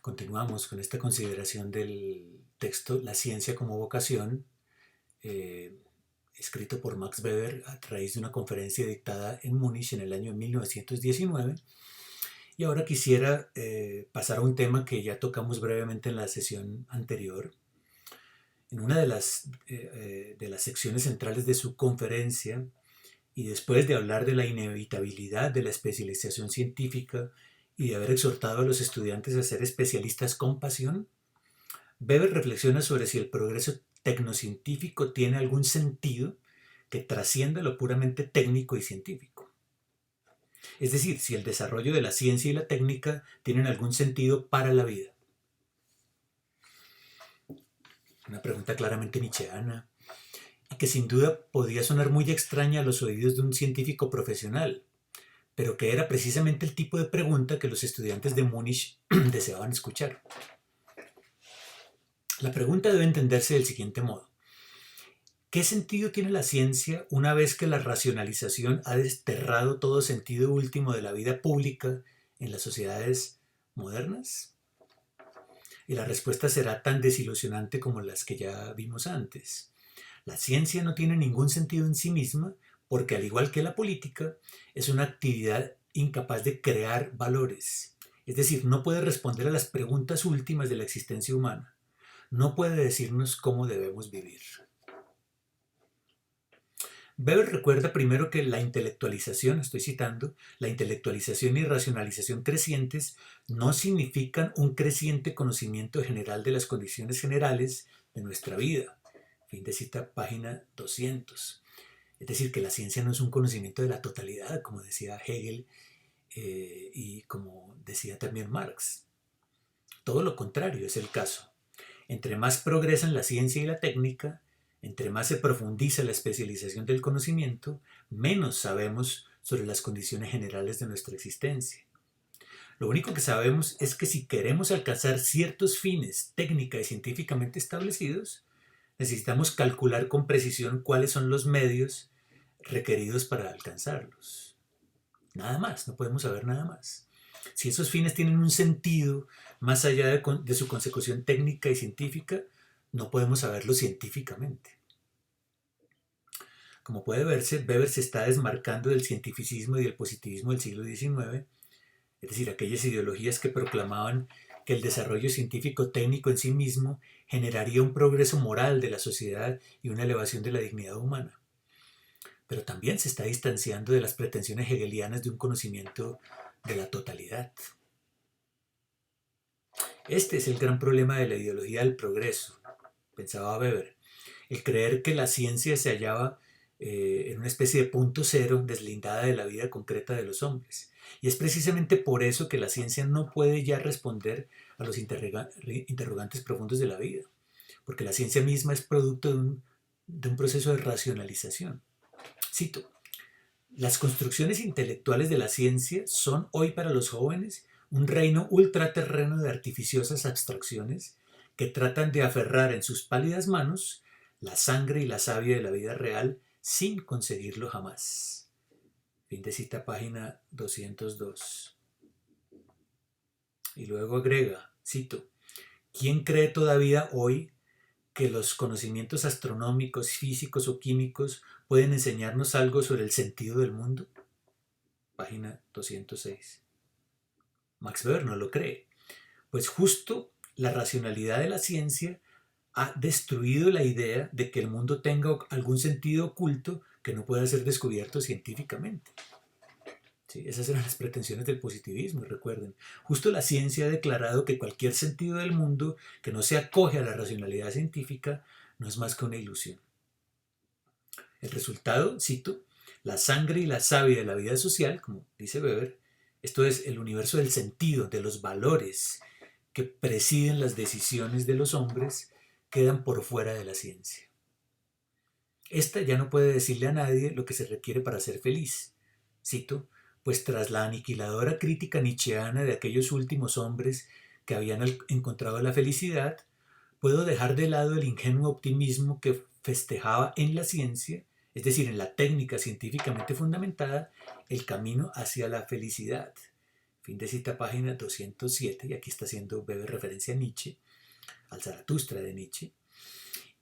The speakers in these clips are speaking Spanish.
Continuamos con esta consideración del texto La ciencia como vocación, eh, escrito por Max Weber a raíz de una conferencia dictada en Múnich en el año 1919. Y ahora quisiera pasar a un tema que ya tocamos brevemente en la sesión anterior. En una de las secciones centrales de su conferencia, y después de hablar de la inevitabilidad de la especialización científica y de haber exhortado a los estudiantes a ser especialistas con pasión, Weber reflexiona sobre si el progreso tecnocientífico tiene algún sentido que trascienda lo puramente técnico y científico. Es decir, si el desarrollo de la ciencia y la técnica tienen algún sentido para la vida. Una pregunta claramente nietzscheana y que sin duda podía sonar muy extraña a los oídos de un científico profesional, pero que era precisamente el tipo de pregunta que los estudiantes de Múnich deseaban escuchar. La pregunta debe entenderse del siguiente modo. ¿Qué sentido tiene la ciencia una vez que la racionalización ha desterrado todo sentido último de la vida pública en las sociedades modernas? Y la respuesta será tan desilusionante como las que ya vimos antes. La ciencia no tiene ningún sentido en sí misma porque, al igual que la política, es una actividad incapaz de crear valores. Es decir, no puede responder a las preguntas últimas de la existencia humana. No puede decirnos cómo debemos vivir. Weber recuerda primero que la intelectualización, estoy citando, la intelectualización y racionalización crecientes no significan un creciente conocimiento general de las condiciones generales de nuestra vida. Fin de cita, página 200. Es decir, que la ciencia no es un conocimiento de la totalidad, como decía Hegel y como decía también Marx. Todo lo contrario es el caso. Entre más progresan la ciencia y la técnica, entre más se profundiza la especialización del conocimiento, menos sabemos sobre las condiciones generales de nuestra existencia. Lo único que sabemos es que si queremos alcanzar ciertos fines técnica y científicamente establecidos, necesitamos calcular con precisión cuáles son los medios requeridos para alcanzarlos. Nada más, no podemos saber nada más. Si esos fines tienen un sentido más allá de su consecución técnica y científica, no podemos saberlo científicamente. Como puede verse, Weber se está desmarcando del cientificismo y del positivismo del siglo XIX, es decir, aquellas ideologías que proclamaban que el desarrollo científico técnico en sí mismo generaría un progreso moral de la sociedad y una elevación de la dignidad humana. Pero también se está distanciando de las pretensiones hegelianas de un conocimiento de la totalidad. Este es el gran problema de la ideología del progreso, pensaba Weber, el creer que la ciencia se hallaba en una especie de punto cero deslindada de la vida concreta de los hombres. Y es precisamente por eso que la ciencia no puede ya responder a los interrogantes profundos de la vida, porque la ciencia misma es producto de un proceso de racionalización. Cito, las construcciones intelectuales de la ciencia son hoy para los jóvenes un reino ultraterreno de artificiosas abstracciones que tratan de aferrar en sus pálidas manos la sangre y la savia de la vida real sin conseguirlo jamás. Fin de cita, página 202. Y luego agrega, cito, ¿quién cree todavía hoy que los conocimientos astronómicos, físicos o químicos pueden enseñarnos algo sobre el sentido del mundo? Página 206. Max Weber no lo cree, pues justo la racionalidad de la ciencia ha destruido la idea de que el mundo tenga algún sentido oculto que no pueda ser descubierto científicamente. Sí, esas eran las pretensiones del positivismo, recuerden. Justo la ciencia ha declarado que cualquier sentido del mundo que no se acoge a la racionalidad científica no es más que una ilusión. El resultado, cito, la sangre y la savia de la vida social, como dice Weber, esto es el universo del sentido, de los valores que presiden las decisiones de los hombres, quedan por fuera de la ciencia. Esta ya no puede decirle a nadie lo que se requiere para ser feliz. Cito, pues tras la aniquiladora crítica nietzscheana de aquellos últimos hombres que habían encontrado la felicidad, puedo dejar de lado el ingenuo optimismo que festejaba en la ciencia, es decir, en la técnica científicamente fundamentada, el camino hacia la felicidad. Fin de cita, página 207, y aquí está haciendo breve referencia a Nietzsche, al Zaratustra de Nietzsche,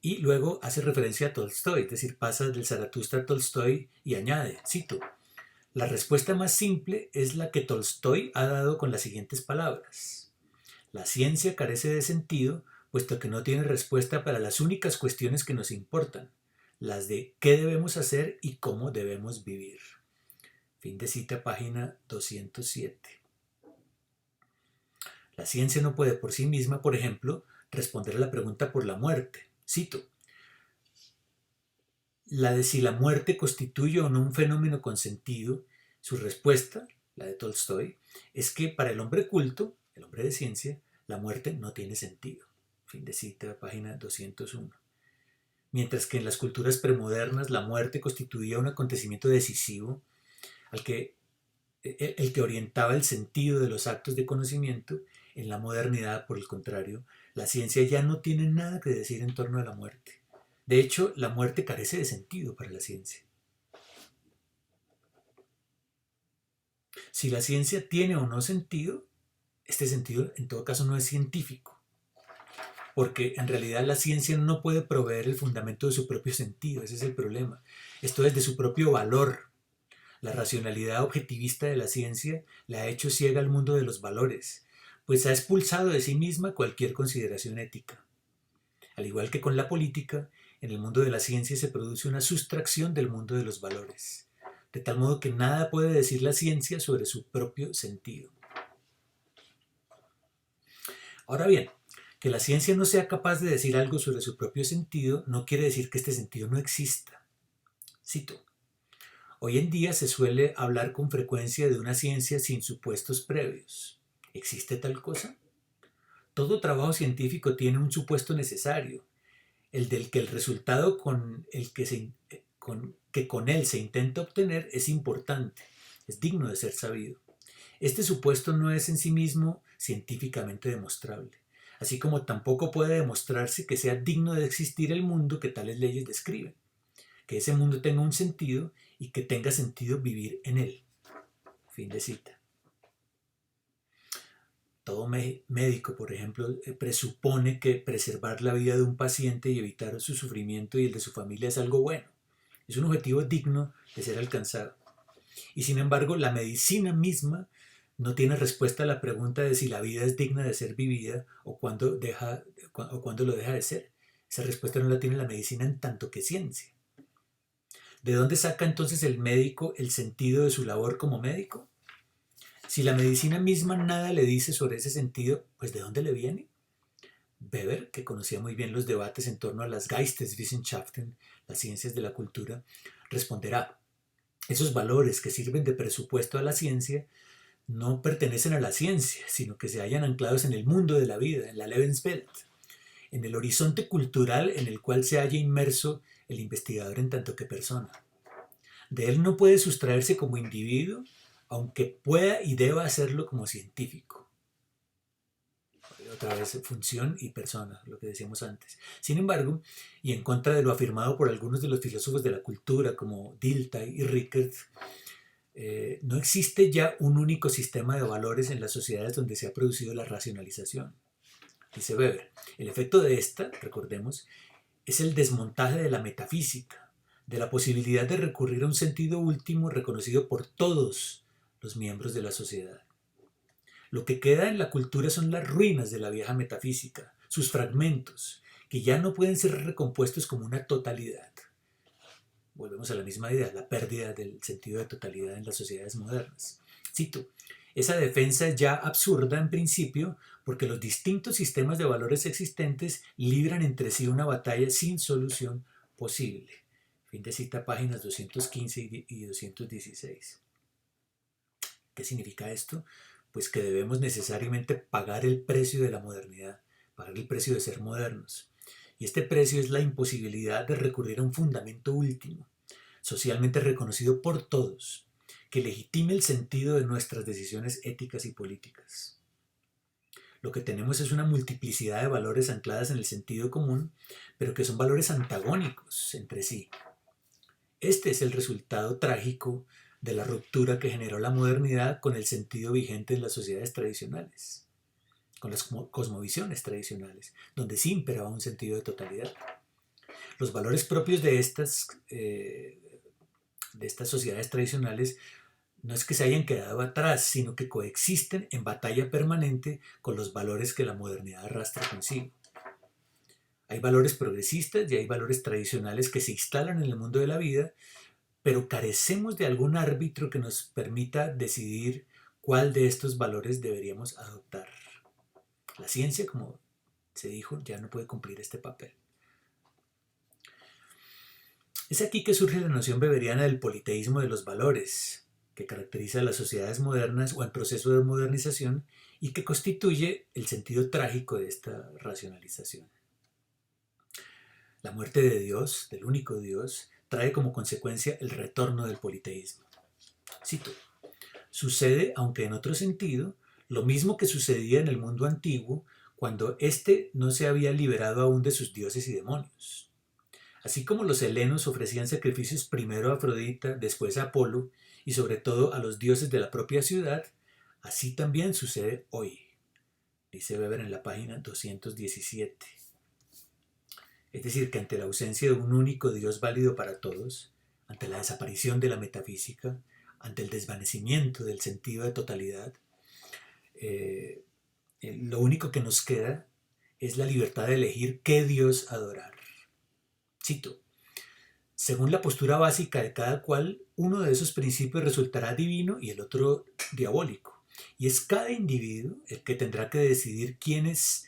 y luego hace referencia a Tolstoy, es decir, pasa del Zaratustra a Tolstoy y añade, cito, la respuesta más simple es la que Tolstoy ha dado con las siguientes palabras. La ciencia carece de sentido, puesto que no tiene respuesta para las únicas cuestiones que nos importan, las de qué debemos hacer y cómo debemos vivir. Fin de cita, página 207. La ciencia no puede por sí misma, por ejemplo, responder a la pregunta por la muerte. Cito, la de si la muerte constituye o no un fenómeno con sentido, su respuesta, la de Tolstoy, es que para el hombre culto, el hombre de ciencia, la muerte no tiene sentido. Fin de cita, página 201. Mientras que en las culturas premodernas la muerte constituía un acontecimiento decisivo, el que orientaba el sentido de los actos de conocimiento, en la modernidad, por el contrario, la ciencia ya no tiene nada que decir en torno a la muerte. De hecho, la muerte carece de sentido para la ciencia. Si la ciencia tiene o no sentido, este sentido en todo caso no es científico, porque en realidad la ciencia no puede proveer el fundamento de su propio sentido, ese es el problema. Esto es de su propio valor. La racionalidad objetivista de la ciencia la ha hecho ciega al mundo de los valores, pues ha expulsado de sí misma cualquier consideración ética. Al igual que con la política, en el mundo de la ciencia se produce una sustracción del mundo de los valores, de tal modo que nada puede decir la ciencia sobre su propio sentido. Ahora bien, que la ciencia no sea capaz de decir algo sobre su propio sentido no quiere decir que este sentido no exista. Cito, hoy en día se suele hablar con frecuencia de una ciencia sin supuestos previos. ¿Existe tal cosa? Todo trabajo científico tiene un supuesto necesario, el del que el resultado con él se intenta obtener es importante, es digno de ser sabido. Este supuesto no es en sí mismo científicamente demostrable, así como tampoco puede demostrarse que sea digno de existir el mundo que tales leyes describen, que ese mundo tenga un sentido y que tenga sentido vivir en él. Fin de cita. Todo médico, por ejemplo, presupone que preservar la vida de un paciente y evitar su sufrimiento y el de su familia es algo bueno. Es un objetivo digno de ser alcanzado. Y sin embargo, la medicina misma no tiene respuesta a la pregunta de si la vida es digna de ser vivida o cuándo lo deja de ser. Esa respuesta no la tiene la medicina en tanto que ciencia. ¿De dónde saca entonces el médico el sentido de su labor como médico? Si la medicina misma nada le dice sobre ese sentido, pues ¿de dónde le viene? Weber, que conocía muy bien los debates en torno a las Geisteswissenschaften, las ciencias de la cultura, responderá, esos valores que sirven de presupuesto a la ciencia no pertenecen a la ciencia, sino que se hallan anclados en el mundo de la vida, en la Lebenswelt, en el horizonte cultural en el cual se halla inmerso el investigador en tanto que persona. De él no puede sustraerse como individuo, aunque pueda y deba hacerlo como científico. Otra vez, función y persona, lo que decíamos antes. Sin embargo, y en contra de lo afirmado por algunos de los filósofos de la cultura, como Dilthey y Rickert, no existe ya un único sistema de valores en las sociedades donde se ha producido la racionalización. Dice Weber, el efecto de esta, recordemos, es el desmontaje de la metafísica, de la posibilidad de recurrir a un sentido último reconocido por todos los miembros de la sociedad. Lo que queda en la cultura son las ruinas de la vieja metafísica, sus fragmentos, que ya no pueden ser recompuestos como una totalidad. Volvemos a la misma idea, la pérdida del sentido de totalidad en las sociedades modernas. Cito, esa defensa es ya absurda en principio porque los distintos sistemas de valores existentes libran entre sí una batalla sin solución posible. Fin de cita, páginas 215 y 216. ¿Qué significa esto? Pues que debemos necesariamente pagar el precio de la modernidad, pagar el precio de ser modernos. Y este precio es la imposibilidad de recurrir a un fundamento último, socialmente reconocido por todos, que legitime el sentido de nuestras decisiones éticas y políticas. Lo que tenemos es una multiplicidad de valores ancladas en el sentido común, pero que son valores antagónicos entre sí. Este es el resultado trágico de la ruptura que generó la modernidad con el sentido vigente en las sociedades tradicionales, con las cosmovisiones tradicionales, donde sí imperaba un sentido de totalidad. Los valores propios de estas sociedades tradicionales no es que se hayan quedado atrás, sino que coexisten en batalla permanente con los valores que la modernidad arrastra consigo. Hay valores progresistas y hay valores tradicionales que se instalan en el mundo de la vida, pero carecemos de algún árbitro que nos permita decidir cuál de estos valores deberíamos adoptar. La ciencia, como se dijo, ya no puede cumplir este papel. Es aquí que surge la noción weberiana del politeísmo de los valores, que caracteriza a las sociedades modernas o en proceso de modernización y que constituye el sentido trágico de esta racionalización. La muerte de Dios, del único Dios, trae como consecuencia el retorno del politeísmo. Cito: sucede, aunque en otro sentido, lo mismo que sucedía en el mundo antiguo cuando éste no se había liberado aún de sus dioses y demonios. Así como los helenos ofrecían sacrificios primero a Afrodita, después a Apolo y sobre todo a los dioses de la propia ciudad, así también sucede hoy, dice Weber en la página 217. Es decir, que ante la ausencia de un único Dios válido para todos, ante la desaparición de la metafísica, ante el desvanecimiento del sentido de totalidad, lo único que nos queda es la libertad de elegir qué Dios adorar. Cito: según la postura básica de cada cual, uno de esos principios resultará divino y el otro diabólico. Y es cada individuo el que tendrá que decidir quién es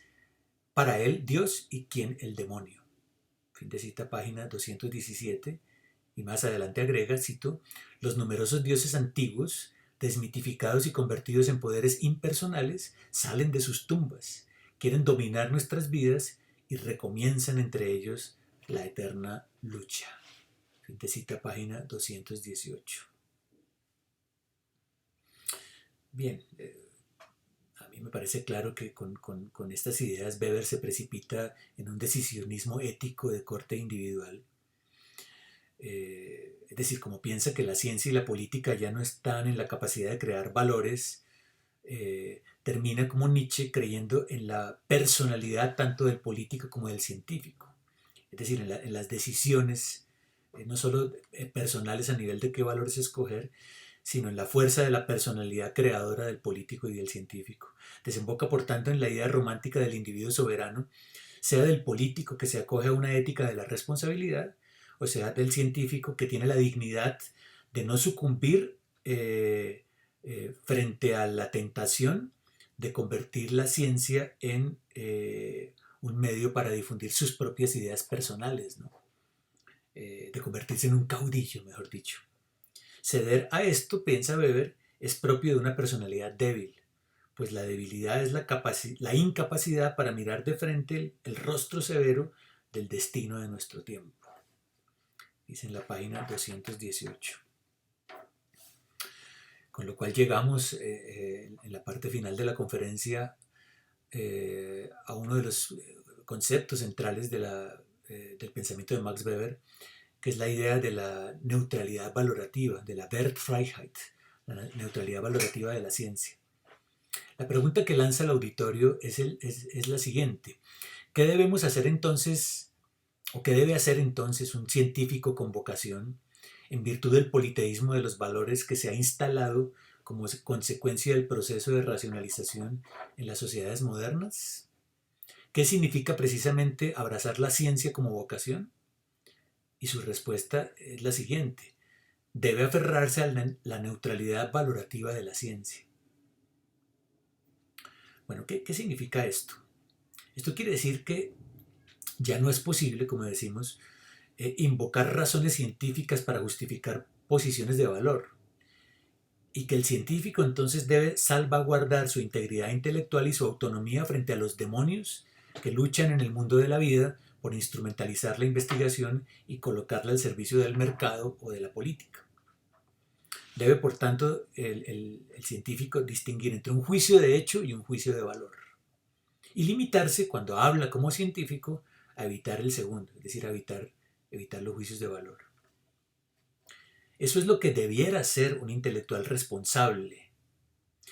para él Dios y quién el demonio. Fin de cita, página 217. Y más adelante agrega, cito: los numerosos dioses antiguos, desmitificados y convertidos en poderes impersonales, salen de sus tumbas, quieren dominar nuestras vidas y recomienzan entre ellos la eterna lucha. Fin de cita, página 218. Bien, a mí me parece claro que con estas ideas Weber se precipita en un decisionismo ético de corte individual. Es decir, como piensa que la ciencia y la política ya no están en la capacidad de crear valores, termina como Nietzsche creyendo en la personalidad tanto del político como del científico. Es decir, en las decisiones, no solo personales a nivel de qué valores escoger, sino en la fuerza de la personalidad creadora del político y del científico. Desemboca, por tanto, en la idea romántica del individuo soberano, sea del político que se acoge a una ética de la responsabilidad, o sea, del científico que tiene la dignidad de no sucumbir frente a la tentación de convertir la ciencia en un medio para difundir sus propias ideas personales, ¿no? De convertirse en un caudillo, mejor dicho. Ceder a esto, piensa Weber, es propio de una personalidad débil, pues la debilidad es la incapacidad para mirar de frente el rostro severo del destino de nuestro tiempo. Dice en la página 218. Con lo cual llegamos en la parte final de la conferencia a uno de los conceptos centrales del pensamiento de Max Weber, que es la idea de la neutralidad valorativa, de la Wertfreiheit, la neutralidad valorativa de la ciencia. La pregunta que lanza el auditorio es la siguiente: ¿qué debemos hacer entonces, o qué debe hacer entonces un científico con vocación en virtud del politeísmo de los valores que se ha instalado como consecuencia del proceso de racionalización en las sociedades modernas? ¿Qué significa precisamente abrazar la ciencia como vocación? Y su respuesta es la siguiente: debe aferrarse a la neutralidad valorativa de la ciencia. Bueno, ¿qué significa esto? Esto quiere decir que ya no es posible, como decimos, invocar razones científicas para justificar posiciones de valor, y que el científico entonces debe salvaguardar su integridad intelectual y su autonomía frente a los demonios que luchan en el mundo de la vida por instrumentalizar la investigación y colocarla al servicio del mercado o de la política. Debe, por tanto, el científico distinguir entre un juicio de hecho y un juicio de valor, y limitarse, cuando habla como científico, a evitar el segundo, es decir, a evitar los juicios de valor. Eso es lo que debiera ser un intelectual responsable.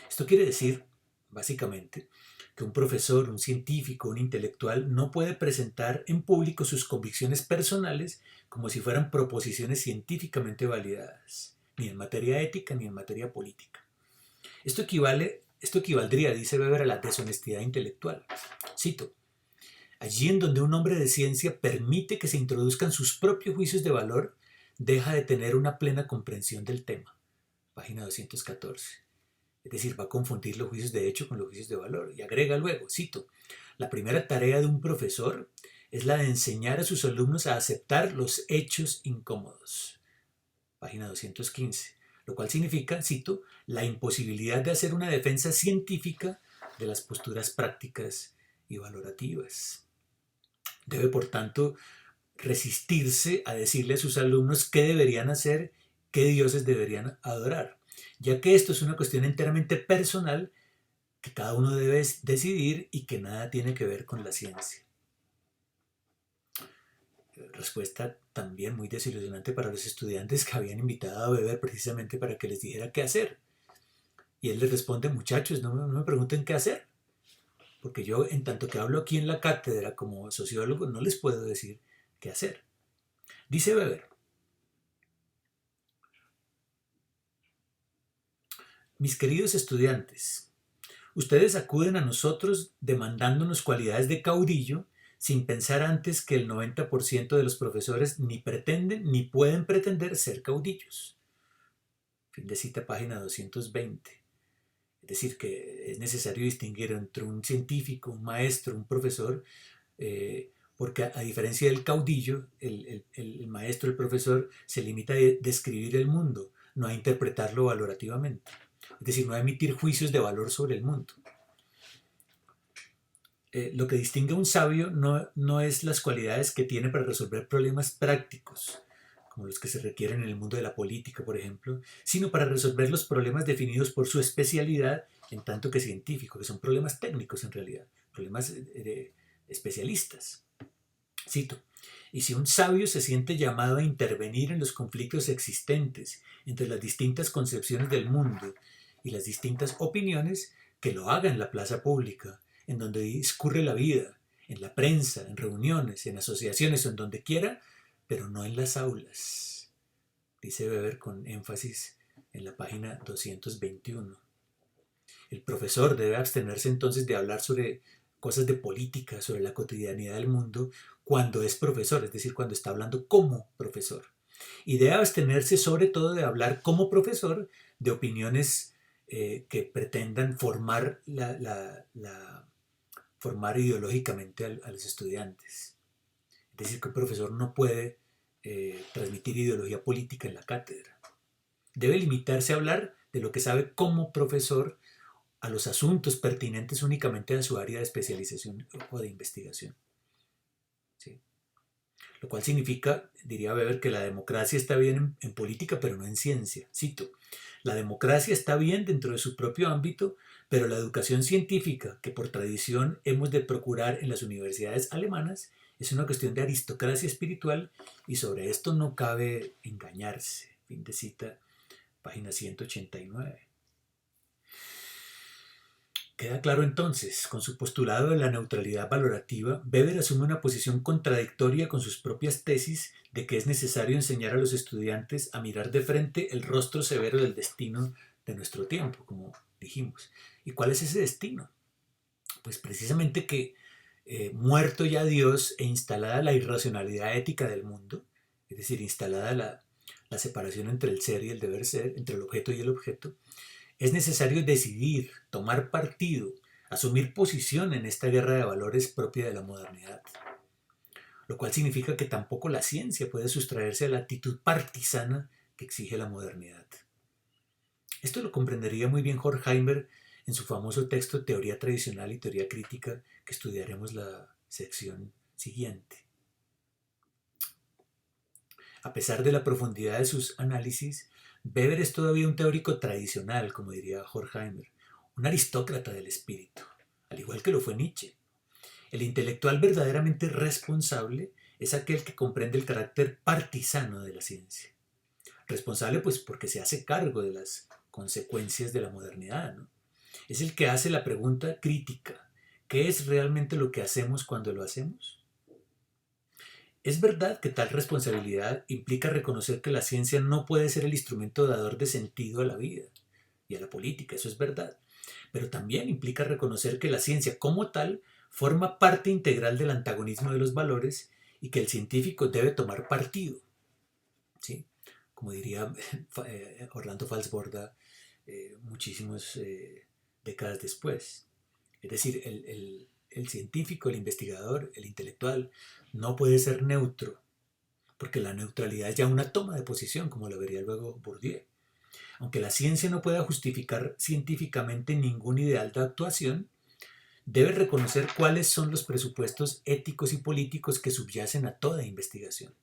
Esto quiere decir, básicamente, que un profesor, un científico, un intelectual no puede presentar en público sus convicciones personales como si fueran proposiciones científicamente validadas, ni en materia ética ni en materia política. Esto equivaldría, dice Weber, a la deshonestidad intelectual. Cito: allí en donde un hombre de ciencia permite que se introduzcan sus propios juicios de valor, deja de tener una plena comprensión del tema. Página 214. Es decir, va a confundir los juicios de hecho con los juicios de valor. Y agrega luego, cito: la primera tarea de un profesor es la de enseñar a sus alumnos a aceptar los hechos incómodos. Página 215. Lo cual significa, cito, la imposibilidad de hacer una defensa científica de las posturas prácticas y valorativas. Debe, por tanto, resistirse a decirle a sus alumnos qué deberían hacer, qué dioses deberían adorar, ya que esto es una cuestión enteramente personal que cada uno debe decidir y que nada tiene que ver con la ciencia. Respuesta también muy desilusionante para los estudiantes que habían invitado a Weber precisamente para que les dijera qué hacer. Y él les responde: muchachos, no me pregunten qué hacer, porque yo, en tanto que hablo aquí en la cátedra como sociólogo, no les puedo decir qué hacer. Dice Weber: mis queridos estudiantes, ustedes acuden a nosotros demandándonos cualidades de caudillo sin pensar antes que el 90% de los profesores ni pretenden ni pueden pretender ser caudillos. Fin de cita, página 220. Es decir, que es necesario distinguir entre un científico, un maestro, un profesor, porque a diferencia del caudillo, el maestro, el profesor, se limita a describir el mundo, no a interpretarlo valorativamente. Es decir, no a emitir juicios de valor sobre el mundo. Lo que distingue a un sabio no es las cualidades que tiene para resolver problemas prácticos, como los que se requieren en el mundo de la política, por ejemplo, sino para resolver los problemas definidos por su especialidad en tanto que científico, que son problemas técnicos en realidad, problemas especialistas. Cito: y si un sabio se siente llamado a intervenir en los conflictos existentes entre las distintas concepciones del mundo y las distintas opiniones, que lo haga en la plaza pública, en donde discurre la vida, en la prensa, en reuniones, en asociaciones o en donde quiera, pero no en las aulas. Dice Weber con énfasis en la página 221. El profesor debe abstenerse entonces de hablar sobre cosas de política, sobre la cotidianidad del mundo, cuando es profesor, es decir, cuando está hablando como profesor. Y debe abstenerse sobre todo de hablar como profesor de opiniones que pretendan formar formar ideológicamente a los estudiantes. Es decir, que el profesor no puede transmitir ideología política en la cátedra. Debe limitarse a hablar de lo que sabe como profesor, a los asuntos pertinentes únicamente a su área de especialización o de investigación. ¿Sí? Lo cual significa, diría Weber, que la democracia está bien en política, pero no en ciencia. Cito: la democracia está bien dentro de su propio ámbito, pero la educación científica, que por tradición hemos de procurar en las universidades alemanas, es una cuestión de aristocracia espiritual y sobre esto no cabe engañarse. Fin de cita, página 189. Queda claro entonces, con su postulado de la neutralidad valorativa, Weber asume una posición contradictoria con sus propias tesis de que es necesario enseñar a los estudiantes a mirar de frente el rostro severo del destino de nuestro tiempo, como dijimos. ¿Y cuál es ese destino? Pues precisamente que, muerto ya Dios e instalada la irracionalidad ética del mundo, es decir, instalada la separación entre el ser y el deber ser, entre el objeto y el objeto, es necesario decidir, tomar partido, asumir posición en esta guerra de valores propia de la modernidad. Lo cual significa que tampoco la ciencia puede sustraerse a la actitud partisana que exige la modernidad. Esto lo comprendería muy bien Horkheimer en su famoso texto Teoría tradicional y teoría crítica, que estudiaremos la sección siguiente. A pesar de la profundidad de sus análisis, Weber es todavía un teórico tradicional, como diría Horkheimer, un aristócrata del espíritu, al igual que lo fue Nietzsche. El intelectual verdaderamente responsable es aquel que comprende el carácter partisano de la ciencia. Responsable pues porque se hace cargo de las consecuencias de la modernidad, ¿no? Es el que hace la pregunta crítica. ¿Qué es realmente lo que hacemos cuando lo hacemos? Es verdad que tal responsabilidad implica reconocer que la ciencia no puede ser el instrumento dador de sentido a la vida y a la política, eso es verdad. Pero también implica reconocer que la ciencia como tal forma parte integral del antagonismo de los valores y que el científico debe tomar partido, ¿sí? Como diría Orlando Falsborda muchísimas décadas después. Es decir, el científico, el investigador, el intelectual no puede ser neutro, porque la neutralidad es ya una toma de posición, como lo vería luego Bourdieu. Aunque la ciencia no pueda justificar científicamente ningún ideal de actuación, debe reconocer cuáles son los presupuestos éticos y políticos que subyacen a toda investigación.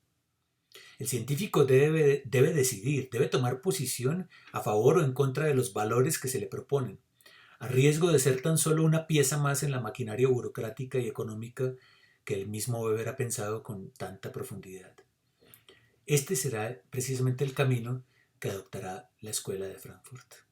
El científico debe decidir, debe tomar posición a favor o en contra de los valores que se le proponen, a riesgo de ser tan solo una pieza más en la maquinaria burocrática y económica que el mismo Weber ha pensado con tanta profundidad. Este será precisamente el camino que adoptará la Escuela de Frankfurt.